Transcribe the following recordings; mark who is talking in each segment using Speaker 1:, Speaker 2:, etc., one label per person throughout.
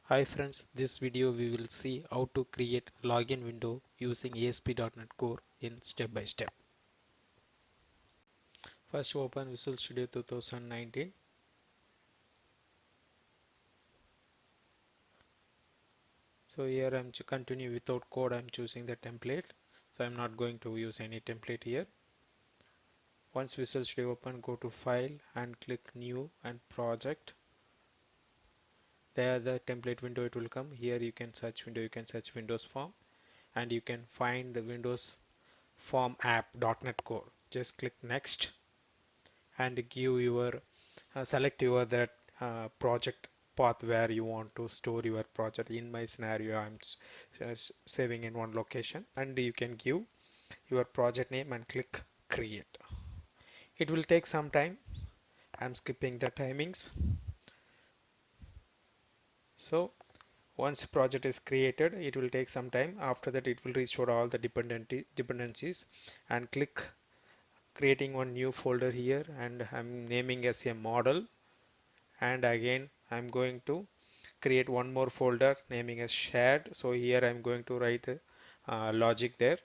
Speaker 1: Hi friends, this video we will see how to create login window using ASP.NET Core in step by step. First open Visual Studio 2019. So here I'm to continue without code. I'm choosing the template. So I'm not going to use any template here. Once Visual Studio open, go to File and click New and Project. There the template window it will come. Here you can search window. You can search Windows Form and you can find the Windows Form app .NET Core. Just click Next and give your select your that project path where you want to store your project. In my scenario I'm saving in one location, and you can give your project name and click create. It will take some time. I'm skipping the timings. So once project is created, it will take some time. After that it will restore all the dependencies and click creating one new folder here, and I'm naming as a model. And again I'm going to create one more folder naming as shared. So here I'm going to write the logic there.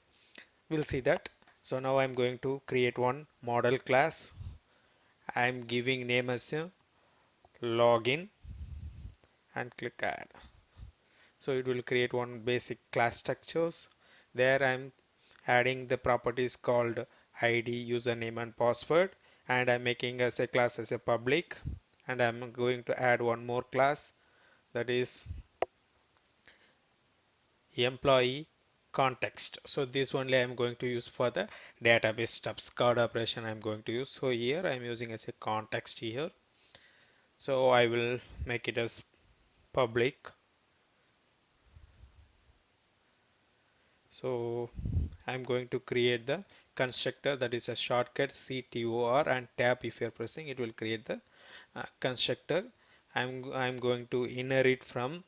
Speaker 1: We'll see that. So now I'm going to create one model class. I'm giving name as a login and click add. So it will create one basic class structures. There I'm adding the properties called ID, username and password, and I'm making as a class as a public, and I'm going to add one more class, that is employee context. So this only I'm going to use for the database stuff. Card operation I'm going to use. So here I'm using as a context here. So I will make it as public. So I'm going to create the constructor, that is a shortcut CTOR and tab. If you're pressing, it will create the constructor. I'm going to inherit from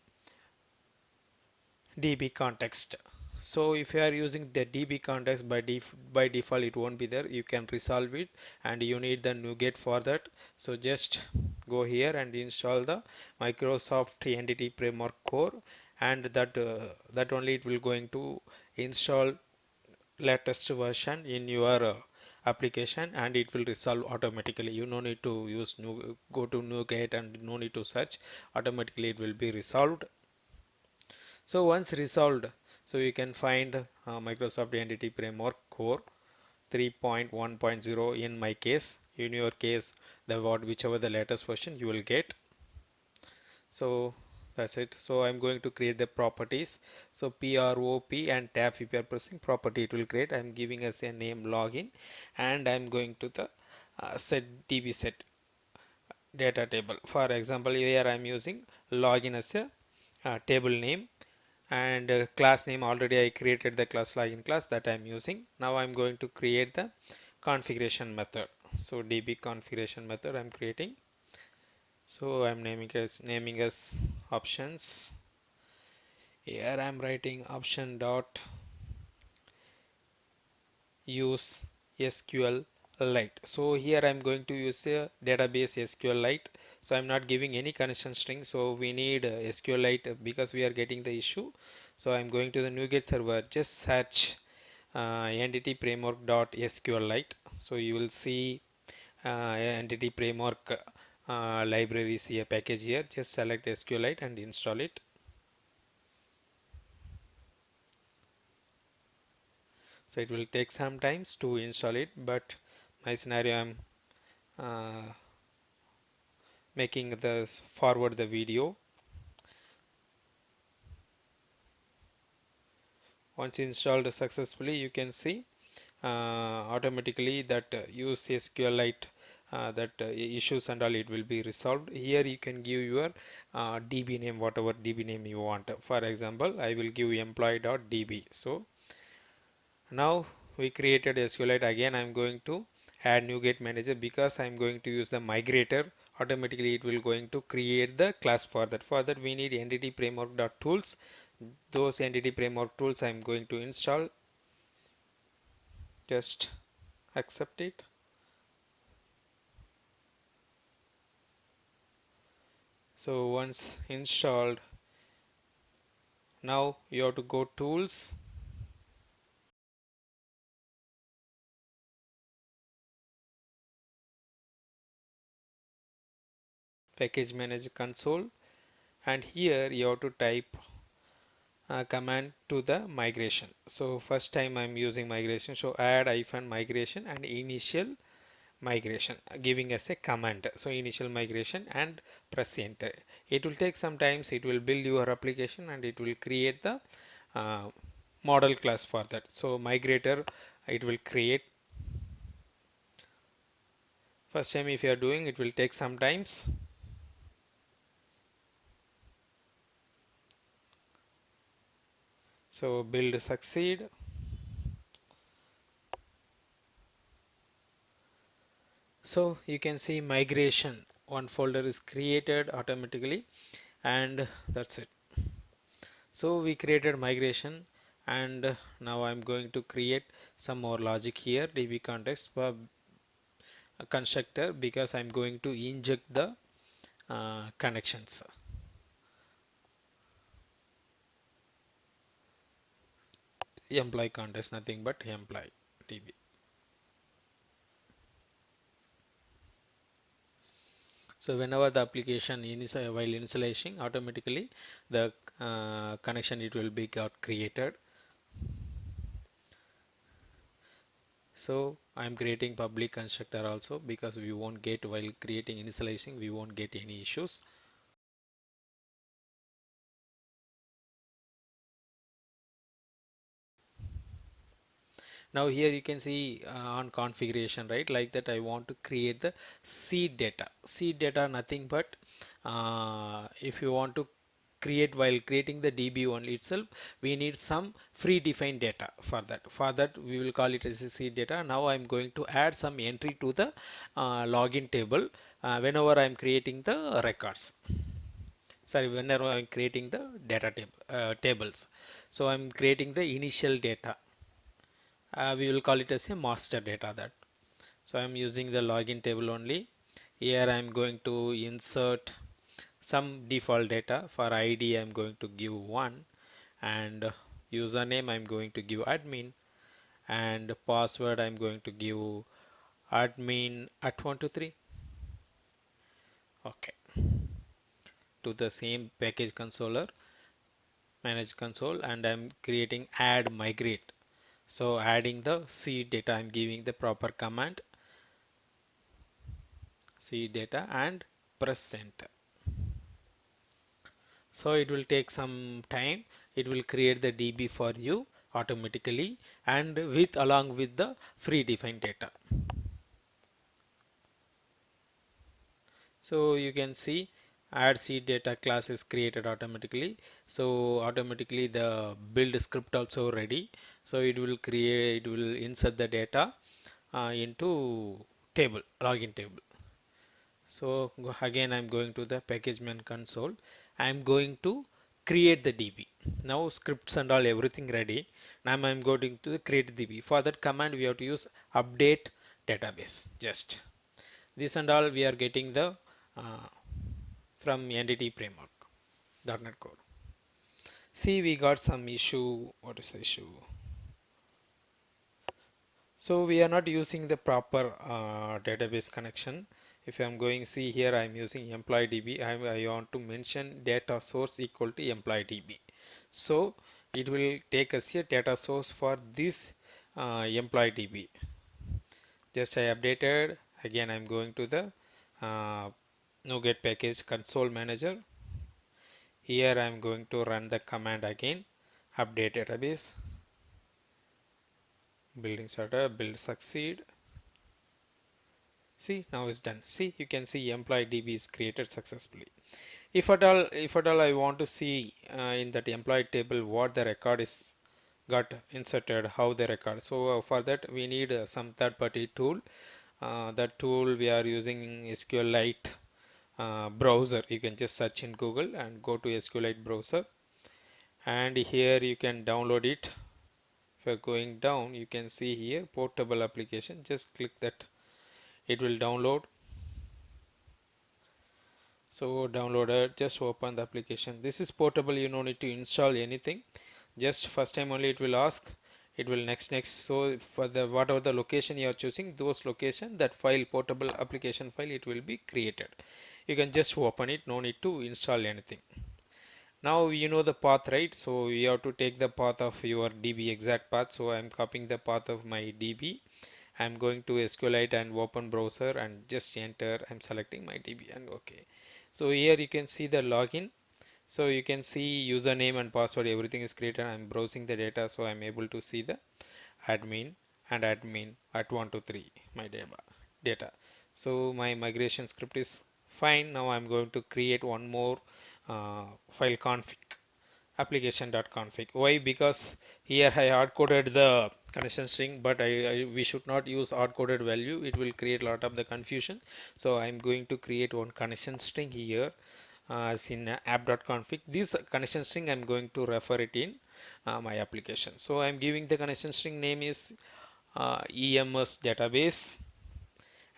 Speaker 1: DB context. So if you are using the DB context by default it won't be there. You can resolve it and you need the NuGet for that. So just go here and install the Microsoft Entity Framework Core, and that only it will going to install latest version in your application, and it will resolve automatically. You no need to use go to NuGet and no need to search. Automatically it will be resolved. So once resolved, so you can find Microsoft Entity Framework Core 3.1.0 in my case. In your case, whichever the latest version you will get. So that's it. So I'm going to create the properties. So prop and tab, if you are pressing property, it will create. I'm giving us a name login, and I'm going to the set db set data table. For example, here I'm using login as a table name, and class name already I created the class login class that I'm using. Now I'm going to create the configuration method. So db configuration method I'm creating. So I'm naming as options. Here I'm writing option dot use SQLite. So here I'm going to use a database SQLite. So I'm not giving any connection string. So we need SQLite because we are getting the issue. So I'm going to the NuGet server. Just search entity framework dot SQLite. So you will see entity framework libraries here, package here. Just select SQLite and install it. So it will take some times to install it, but my scenario I'm uh, making the forward the video. Once installed successfully, you can see automatically that use SQLite that issues and all, it will be resolved. Here you can give your DB name, whatever DB name you want. For example, I will give employee.db. So now we created SQLite. Again I'm going to add NuGet manager because I'm going to use the migrator. Automatically it will going to create the class for that. For that we need entity framework.tools. Those entity framework tools I'm going to install. Just accept it. So once installed, Now you have to go tools, package manager console, and here you have to type command to the migration. So first time I'm using migration, so add hyphen migration and initial migration, giving us a command. So initial migration and press enter. It will take some time. It will build your application and it will create the uh, model class for that. So migrator, it will create. First time if you are doing, it will take some times. So build succeed. So you can see migration. One folder is created automatically, and that's it. So we created migration, and now I'm going to create some more logic here. DB context for a constructor, because I'm going to inject the connections. Employee context, nothing but employee DB. So whenever the application while initializing, automatically the connection it will be got created. So I'm creating public constructor also, because we won't get, while creating initializing, we won't get any issues. Now here you can see on configuration, right, like that I want to create the seed data. Seed data nothing but if you want to create, while creating the DB only itself, we need some predefined data for that. For that we will call it as a seed data. Now I'm going to add some entry to the login table whenever I'm creating the records. Sorry, whenever I'm creating the data tables. So I'm creating the initial data. We will call it as a master data that. So I'm using the login table only. Here I'm going to insert some default data. For ID I'm going to give 1, and username I'm going to give admin, and password I'm going to give admin at 123. Okay, to the same package controller, manage console, and I'm creating add migrate. So adding the seed data, I'm giving the proper command, seed data, and press enter. So it will take some time. It will create the DB for you automatically, and with along with the predefined data. So you can see add seed data class is created automatically. So automatically the build script also ready. So it will insert the data into table, login table. So again, I'm going to the package console. I'm going to create the DB. Now scripts and all everything ready. Now I'm going to create DB. For that command, we have to use update database. Just this and all we are getting the from entity framework .NET Core. See, we got some issue. What is the issue? So we are not using the proper database connection. If I'm going see here, I'm using employee DB. I want to mention data source equal to employee DB. So it will take us a data source for this employee DB. Just I updated. Again, I'm going to the NuGet package console manager. Here I'm going to run the command again. Update database. Building starter. Build succeed. See, now it's done. See, you can see employee DB is created successfully. If at all I want to see in that employee table what the record is got inserted, how the record. So for that we need some third-party tool. That tool we are using SQLite browser. You can just search in Google and go to SQLite browser, and here you can download it. If you're going down, you can see here portable application. Just click that. It will download. So downloaded, just open the application. This is portable, you don't need to install anything. Just first time only it will ask, it will next. So for the whatever the location you are choosing, those location, that file, portable application file, it will be created. You can just open it, no need to install anything. Now you know the path, right? So you have to take the path of your DB, exact path. So I'm copying the path of my DB. I'm going to SQLite and open browser and just enter. I'm selecting my DB and OK. So here you can see the login. So you can see username and password, everything is created. I'm browsing the data, so I'm able to see the admin and admin at 123 my data. So my migration script is fine. Now I'm going to create one more file config, application.config. Why? Because here I hard coded the connection string, but we should not use hard coded value. It will create a lot of the confusion. So I'm going to create one connection string here as in app.config. This connection string I'm going to refer it in my application. So I'm giving the connection string name is EMS database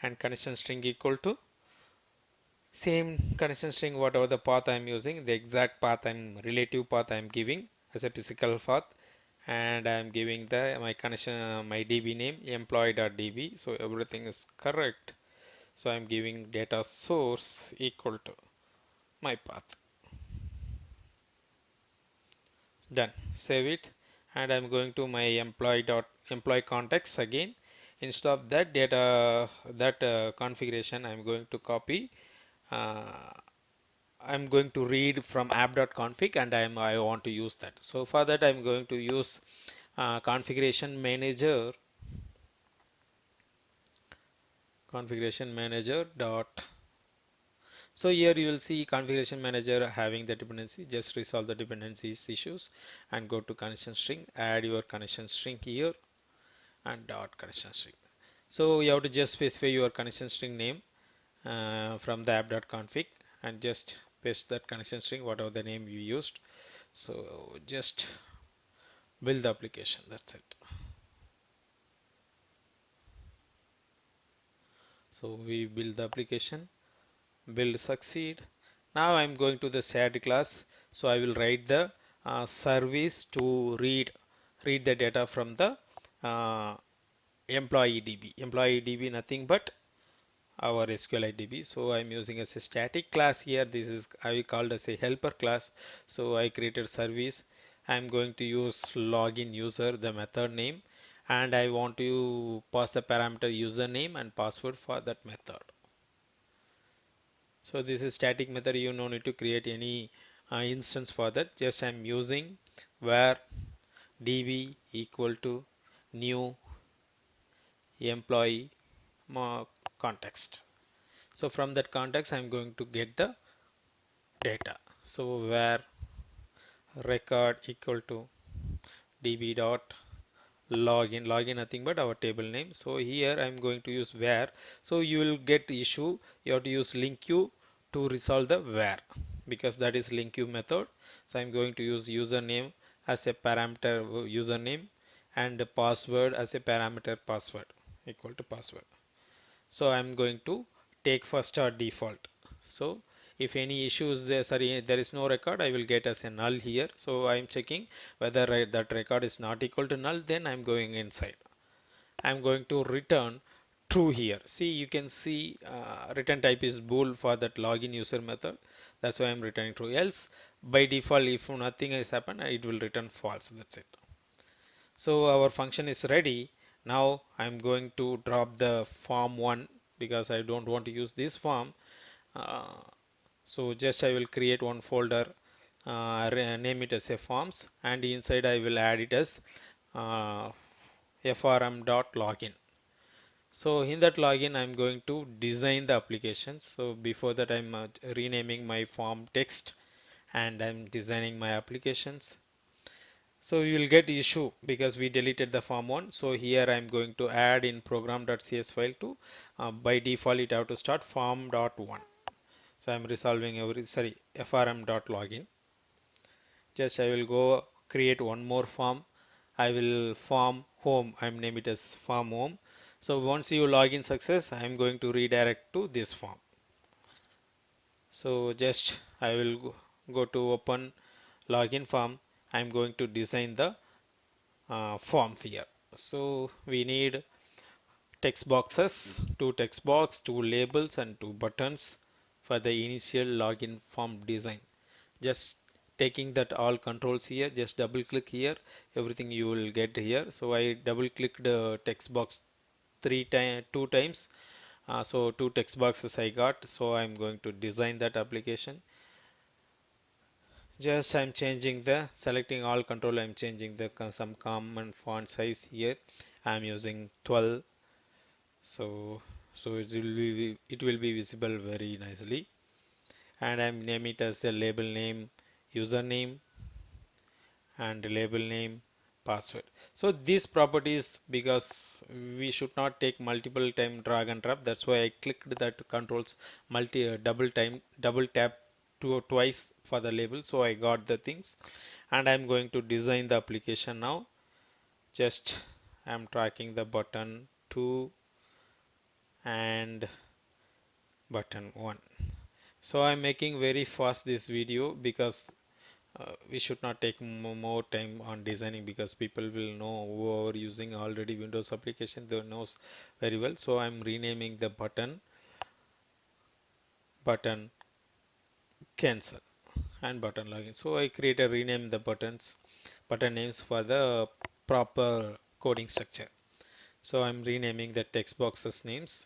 Speaker 1: and connection string equal to same connection string whatever the path I'm using, the exact path I'm relative path I'm giving as a physical path, and I'm giving the my connection my DB name employee.db. So everything is correct. So I'm giving data source equal to my path. Done. Save it, and I'm going to my employee context again. Instead of that data, that configuration, I'm going to copy. Uh, I'm going to read from app.config, and I want to use that. So for that, I'm going to use configuration manager. Configuration manager dot. So here you will see configuration manager having the dependency. Just resolve the dependencies issues and go to connection string. Add your connection string here and dot connection string. So you have to just specify your connection string name from the app.config and just paste that connection string, whatever the name you used. So just build the application. That's it. So we build the application, build succeed. Now I'm going to the shared class. So I will write the service to read the data from the uh, employee DB. Employee DB nothing but our SQLite DB. So I'm using as a static class here. This is I called as a helper class. So I created service. I'm going to use login user, the method name, and I want to pass the parameter username and password for that method. So this is static method. You no need to create any instance for that. Just I'm using where DB equal to new employee context. So from that context, I'm going to get the data. So where record equal to db dot login nothing but our table name. So here I'm going to use where. So you will get issue. You have to use link queue to resolve the where, because that is link queue method. So I'm going to use username as a parameter username and the password as a parameter password equal to password. So I'm going to take first our default. So if any issues there, sorry, there is no record, I will get as a null here. So I'm checking whether that record is not equal to null, then I'm going inside. I'm going to return true here. See, you can see return type is bool for that login user method. That's why I'm returning true. Else by default, if nothing has happened, it will return false. That's it. So our function is ready. Now I'm going to drop the form 1 because I don't want to use this form. Uh, so just I will create one folder, name it as a forms, and inside I will add it as uh, frm.login. So in that login I'm going to design the application. So before that I'm renaming my form text and I'm designing my applications. So you will get issue because we deleted the form one. So here I'm going to add in program.cs file to by default it have to start form.1. So I'm resolving every sorry frm.login. Just I will go create one more form. I will form home. I'm name it as form home. So once you log in success, I'm going to redirect to this form. So just I will go to open login form. I'm going to design the form here. So we need text boxes, two text box, two labels and two buttons for the initial login form design. Just taking that all controls here, just double click here, everything you will get here. So I double click the text box two times. So two text boxes I got. So I'm going to design that application. Just I'm changing the selecting all control. I'm changing the some common font size here. I'm using 12. So it will be visible very nicely. And I'm name it as the label name, username, and label name, password. So these properties, because we should not take multiple time drag and drop, that's why I clicked that controls double tap twice for the label. So I got the things, and I'm going to design the application now. Just I'm tracking the button 2 and button 1. So I'm making very fast this video because we should not take more time on designing, because people will know who are using already Windows application, they knows very well. So I'm renaming the button cancel and button login. So I create a rename the button names for the proper coding structure. So I'm renaming the text boxes names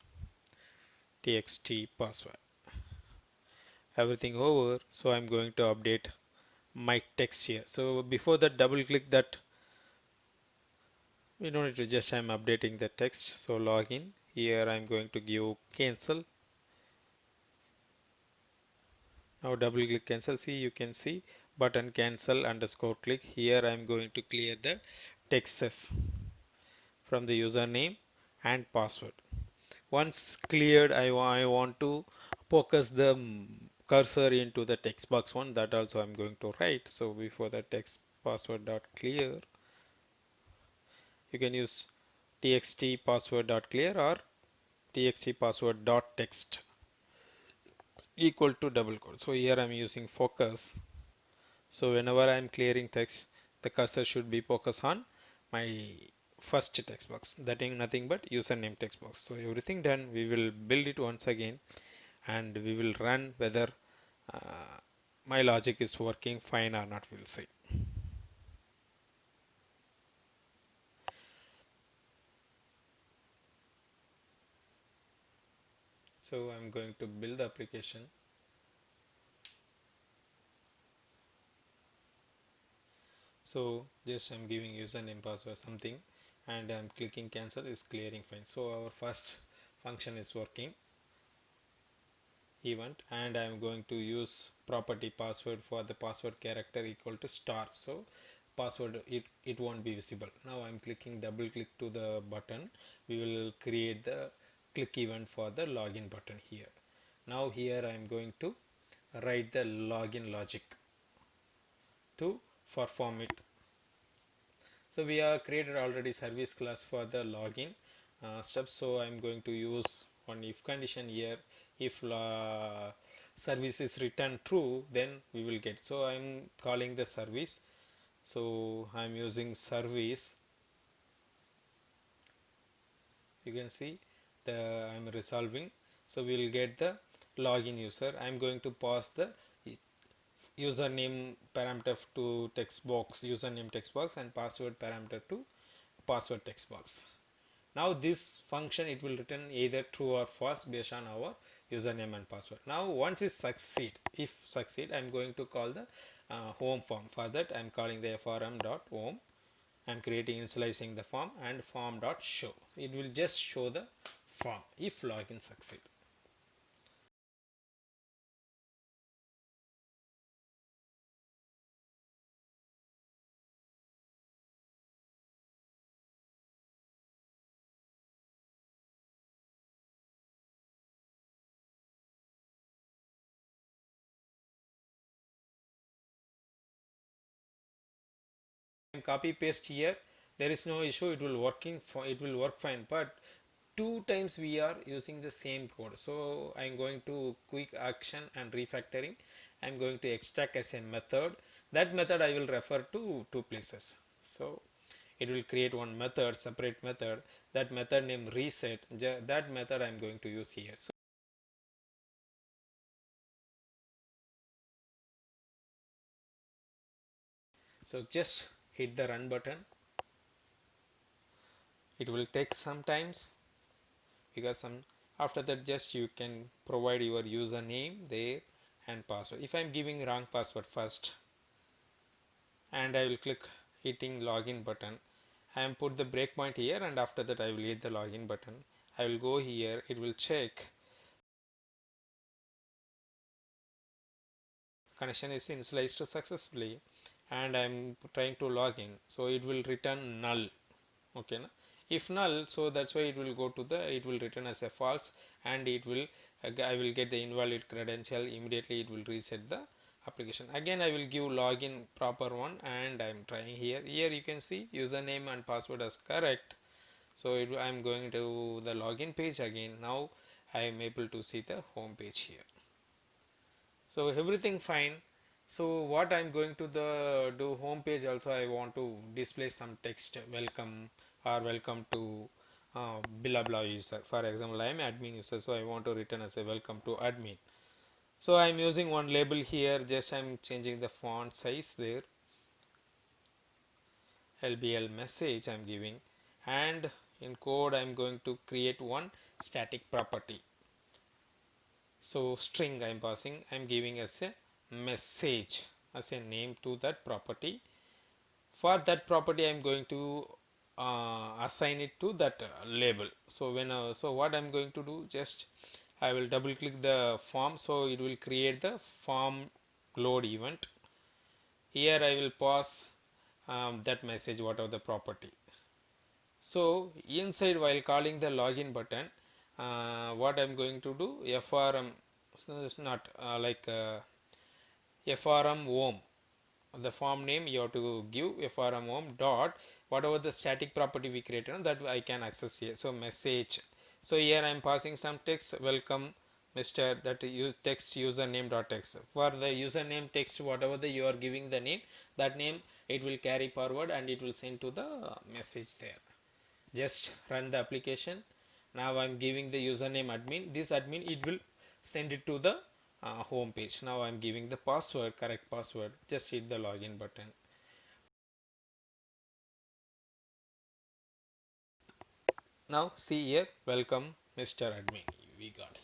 Speaker 1: txt password, everything over. So I'm going to update my text here. So before that, double click that. We don't need to, just I'm updating the text. So login here, I'm going to give cancel. Now double click cancel. See, you can see button cancel underscore click. Here I'm going to clear the texts from the username and password. Once cleared, I want to focus the cursor into the text box one. That also I'm going to write. So before the text password dot clear, you can use txt password dot clear or txt password dot text equal to double quote. So here I'm using focus. So whenever I'm clearing text, the cursor should be focused on my first text box. That ain't nothing but username text box. So everything done, we will build it once again and we will run whether uh, my logic is working fine or not. We'll see. So I'm going to build the application. So just I'm giving username password something and I'm clicking cancel is clearing fine. So our first function is working event, and I'm going to use property password for the password character equal to star. So password it won't be visible. Now I'm clicking double click to the button. We will create the click event for the login button here. Now here I'm going to write the login logic to perform it. So we have created already service class for the login steps. So I'm going to use one if condition here. If service is returned true, then we will get. So I'm calling the service. So I'm using service. You can see the I'm resolving. So we'll get the login user. I'm going to pass the username parameter to text box, username text box, and password parameter to password text box. Now this function it will return either true or false based on our username and password. Now once it succeed, if succeed, I'm going to call the home form. For that I'm calling the form.home. I'm creating initializing the form and form.show. It will just show the form if login succeed. Copy paste here, there is no issue, it will work fine, but two times we are using the same code. So I'm going to quick action and refactoring. I'm going to extract as a method. That method I will refer to two places. So it will create one method, separate method. That method name reset. That method I'm going to use here. So just hit the run button. It will take some times because some after that just you can provide your username there and password. If I'm giving wrong password first, and I will click hitting login button. I am put the breakpoint here, and after that I will hit the login button. I will go here, it will check connection is initialized successfully, and I am trying to log in, so it will return null. Okay, na? If null, so that's why it will go to the, it will return as a false, and it will I will get the invalid credential. Immediately it will reset the application. Again I will give login proper one, and I'm trying here. Here you can see username and password is correct. So I'm going to the login page again. Now I am able to see the home page here. So everything fine. So what I'm going to the do home page also, I want to display some text, welcome or welcome to blah blah user. For example, I'm admin user, so I want to return as a welcome to admin. So I'm using one label here, just I'm changing the font size there, LBL message I'm giving, and in code I'm going to create one static property. So string I'm passing, I'm giving as a message as a name to that property. For that property I'm going to assign it to that label. So so what I'm going to do, just I will double click the form, so it will create the form load event. Here I will pass that message whatever the property. So inside, while calling the login button, what I'm going to do, FRM, so it's not FRM home, the form name you have to give FRM home dot whatever the static property we created on that I can access here. So message. So here I'm passing some text, welcome Mr. that use text username dot text. For the username text, whatever the you are giving the name, that name it will carry forward and it will send to the message there. Just run the application. Now I'm giving the username admin. This admin it will send it to the home page. Now I'm giving the password, correct password. Just hit the login button. Now see here, welcome Mr. Admin. We got